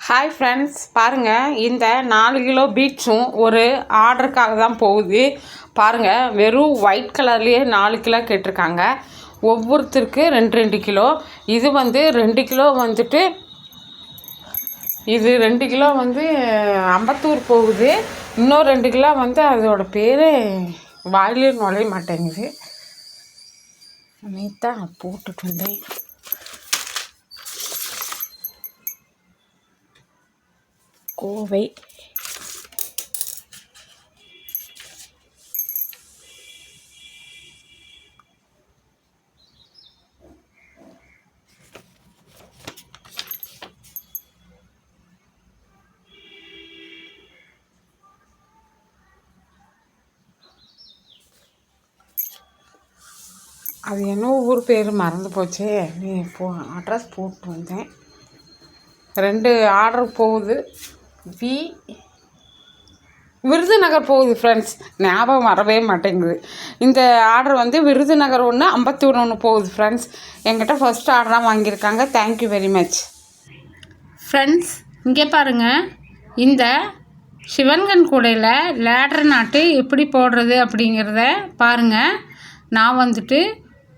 Hi friends, பாருங்கள் இந்த 4 kilo பீட்ஸும் ஒரு ஆர்டருக்காக தான் போகுது. பாருங்கள், வெறும் ஒயிட் கலர்லேயே 4 கிலோ கேட்டிருக்காங்க. ஒவ்வொருத்தருக்கு 2 கிலோ. இது 2 கிலோ இது 2 கிலோ அம்பத்தூர் போகுது. இன்னும் 2 கிலோ அதோட பேர் வாயிலே நுழைய மாட்டேங்குது. நேத்தான் போட்டுட்டு வந்தேன். கோவை அது என்ன ஊர் பேர் மறந்து போச்சே. நீ அட்ரஸ் போட்டு வந்தேன். 2 ஆர்டர் போகுது. விருதுநகர் போகுது ஃப்ரெண்ட்ஸ். ஞாபகம் வரவே மாட்டேங்குது. இந்த ஆர்டர் விருதுநகர் 1, அம்பத்தூர் 1 போகுது ஃப்ரெண்ட்ஸ். என்கிட்ட ஃபஸ்ட் ஆர்டராக வாங்கியிருக்காங்க. Thank you very much friends. இங்கே பாருங்கள், இந்த சிவன்கண் கூடையில் லேடர் நாட்டு எப்படி போடுறது அப்படிங்கிறத பாருங்கள். நான்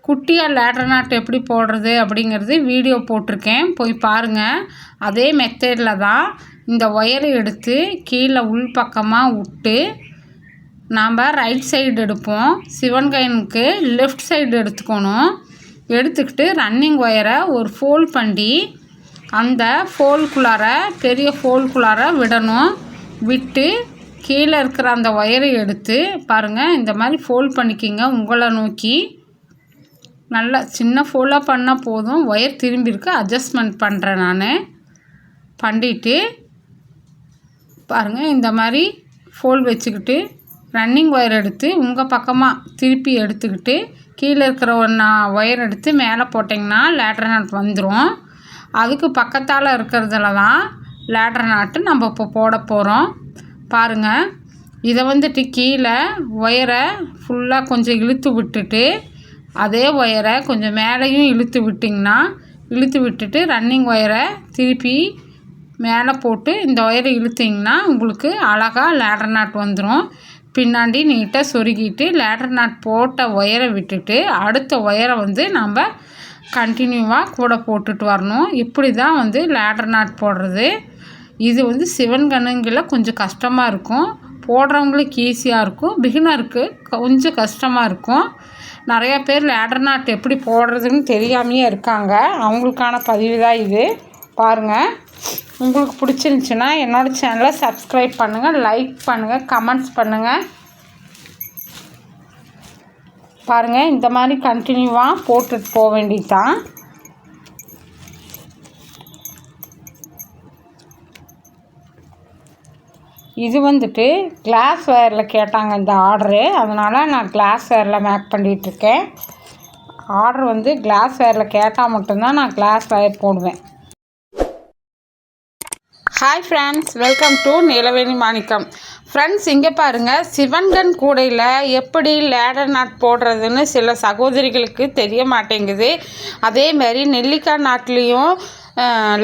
குட்டியாக லேடர் நாட்டு எப்படி போடுறது அப்படிங்கிறது வீடியோ போட்டிருக்கேன், போய் பாருங்கள். அதே மெத்தடில் தான் இந்த ஒயரை எடுத்து கீழே உள் பக்கமாக விட்டு நாம் ரைட் சைடு எடுப்போம். சிவன்கனுக்கு லெஃப்ட் சைடு எடுத்துக்கணும். எடுத்துக்கிட்டு ரன்னிங் ஒயரை ஒரு ஃபோல்ட் பண்ணி அந்த ஃபோல்குள்ளார பெரிய ஃபோல்குள்ளார விடணும். விட்டு கீழே இருக்கிற அந்த ஒயரை எடுத்து பாருங்கள், இந்த மாதிரி ஃபோல்ட் பண்ணிக்கிங்க. உங்களை நோக்கி நல்லா சின்ன ஃபோல்டாக பண்ணால் போதும். ஒயர் திரும்பியிருக்கு, அட்ஜஸ்ட்மெண்ட் பண்ணுறேன் நான். பண்ணிட்டு பாருங்கள், இந்த மாதிரி ஃபோல்ட் வச்சுக்கிட்டு ரன்னிங் ஒயர் எடுத்து உங்கள் பக்கமாக திருப்பி எடுத்துக்கிட்டு கீழே இருக்கிற ஒயர் எடுத்து மேலே போட்டிங்கன்னா லேடர் நாட் வந்துடும். அதுக்கு பக்கத்தால் இருக்கிறதுல தான் லேடர் நாட்டு நம்ம இப்போ போட போகிறோம். பாருங்கள், இதை கீழே ஒயரை ஃபுல்லாக கொஞ்சம் இழுத்து விட்டுட்டு அதே ஒயரை கொஞ்சம் மேலேயும் இழுத்து விட்டுட்டு ரன்னிங் ஒயரை திருப்பி மேலே போட்டு இந்த ஒயரை இழுத்திங்கன்னா உங்களுக்கு அழகாக லேடர் நாட் வந்துடும். பின்னாடி நீட்டாக சொருகிட்டு லேடர் நாட் போட்ட ஒயரை விட்டுட்டு அடுத்த ஒயரை நம்ம கண்டினியூவாக கூட போட்டுட்டு வரணும். இப்படி தான் லேடர் நாட் போடுறது. இது சிவன்கண்ணுங்கில் கொஞ்சம் கஷ்டமாக இருக்கும். போடுறவங்களுக்கு ஈஸியாக இருக்கும், பிகினருக்கு கொஞ்சம் கஷ்டமாக இருக்கும். நிறையா பேர் லேடர் நாட் எப்படி போடுறதுன்னு தெரியாமையே இருக்காங்க. அவங்களுக்கான பதிவு தான் இது. பாருங்கள், உங்களுக்கு பிடிச்சிருந்துச்சின்னா என்னோடய சேனலை சப்ஸ்கிரைப் பண்ணுங்கள், லைக் பண்ணுங்கள், கமெண்ட்ஸ் பண்ணுங்கள். பாருங்கள், இந்த மாதிரி கண்டினியூவாக போட்டுட்டு போக வேண்டியது தான். இது கிளாஸ் ஒயரில் கேட்டாங்க இந்த ஆர்டரு. அதனால் நான் கிளாஸ் ஒயரில் மேக் பண்ணிகிட்ருக்கேன். ஆர்டர் கிளாஸ் ஒயரில் கேட்டால் மட்டும்தான் நான் கிளாஸ் ஒயர் போடுவேன். Hi friends, welcome to Neelaveni Manickam. Friends, இங்கே பாருங்கள், சிவன்கண் கூடையில் எப்படி லேடர் நாட் போடுறதுன்னு சில சகோதரிகளுக்கு தெரிய மாட்டேங்குது. அதேமாரி நெல்லிக்காய் நாட்லேயும்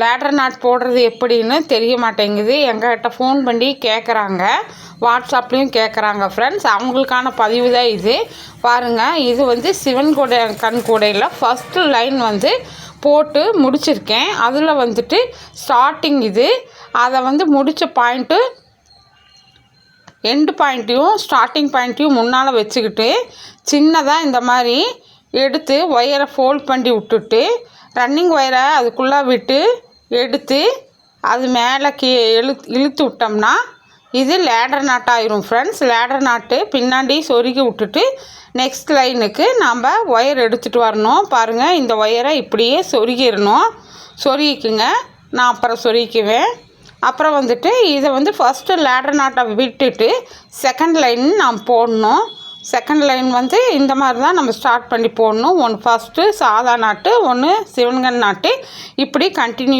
லேடர் நாட் போடுறது எப்படின்னு தெரிய மாட்டேங்குது. எங்கள்கிட்ட ஃபோன் பண்ணி கேட்குறாங்க, வாட்ஸ்அப்லேயும் கேட்குறாங்க ஃப்ரெண்ட்ஸ். அவங்களுக்கான பதிவு தான் இது. பாருங்கள், இது சிவன் கண் கூடையில் ஃபஸ்ட்டு லைன் போட்டு முடிச்சிருக்கேன். அதில் ஸ்டார்டிங் இது. அதை முடித்த பாயிண்ட்டு எண்டு பாயிண்ட்டையும் ஸ்டார்டிங் பாயிண்ட்டையும் முன்னால் வச்சுக்கிட்டு சின்னதாக இந்த மாதிரி எடுத்து ஒயரை ஃபோல்ட் பண்ணி விட்டுட்டு ரன்னிங் ஒயரை அதுக்குள்ளே விட்டு எடுத்து அது மேலே இழுத்து விட்டோம்னா இது லேடர் நாட் ஆயிரும் ஃப்ரெண்ட்ஸ். லேடர் நாட்டு பின்னாடி சொருகி விட்டுட்டு நெக்ஸ்ட் லைனுக்கு நம்ம ஒயர் எடுத்துகிட்டு வரணும். பாருங்கள், இந்த ஒயரை இப்படியே சொருகிடணும். சொருகிக்குங்க, நான் அப்புறம் சொருகிக்குவேன். அப்புறம் இதை ஃபஸ்ட்டு லேடர் நாட்டை விட்டுட்டு செகண்ட் லைன் நாம் போடணும். செகண்ட் லைன் இந்த மாதிரி தான் நம்ம ஸ்டார்ட் பண்ணி போடணும். ஒன்று ஃபஸ்ட்டு சாதா நாட்டு, ஒன்று சிவன்கண் நாட்டு, இப்படி கண்டினியூ